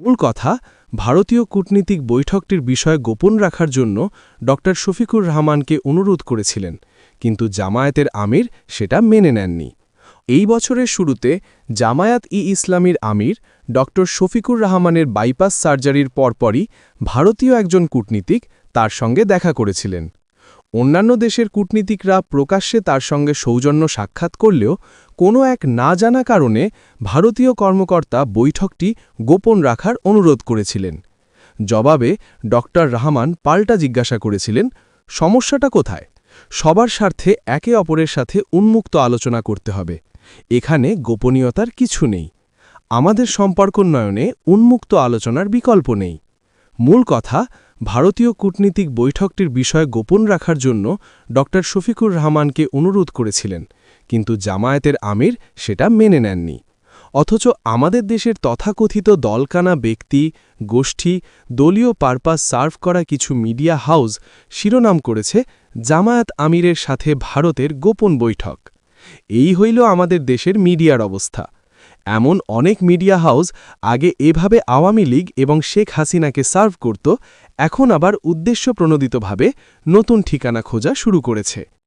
মূল কথা, ভারতীয় কূটনীতিক বৈঠকটির বিষয় গোপন রাখার জন্য ড শফিকুর রহমানকে অনুরোধ করেছিলেন, কিন্তু জামায়াতের আমির সেটা মেনে নেননি। এই বছরের শুরুতে জামায়াত-ই-ইসলামীর আমির ড শফিকুর রহমানের বাইপাস সার্জারির পরপরই ভারতীয় একজন কূটনীতিক তার সঙ্গে দেখা করেছিলেন। অন্যান্য দেশের কূটনীতিকরা প্রকাশ্যে তার সঙ্গে সৌজন্য সাক্ষাৎ করলেও কোনো এক না জানা কারণে ভারতীয় কর্মকর্তা বৈঠকটি গোপন রাখার অনুরোধ করেছিলেন। জবাবে ড রহমান পাল্টা জিজ্ঞাসা করেছিলেন, সমস্যাটা কোথায়? সবার স্বার্থে একে অপরের সাথে উন্মুক্ত আলোচনা করতে হবে, এখানে গোপনীয়তার কিছু নেই। আমাদের সম্পর্কোন্নয়নে উন্মুক্ত আলোচনার বিকল্প নেই। মূল কথা, ভারতীয় কূটনীতিক বৈঠকটির বিষয় গোপন রাখার জন্য ড শফিকুর রহমানকে অনুরোধ করেছিলেন, কিন্তু জামায়াতের আমির সেটা মেনে নেননি। অথচ আমাদের দেশের তথাকথিত দলকানা ব্যক্তি, গোষ্ঠী, দলীয় পারপাস সার্ভ করা কিছু মিডিয়া হাউস শিরোনাম করেছে জামায়াত আমিরের সাথে ভারতের গোপন বৈঠক। এই হইল আমাদের দেশের মিডিয়ার অবস্থা। এমন অনেক মিডিয়া হাউস আগে এভাবে আওয়ামী লীগ এবং শেখ হাসিনাকে সার্ভ করত, এখন আবার উদ্দেশ্যপ্রণোদিতভাবে নতুন ঠিকানা খোঁজা শুরু করেছে।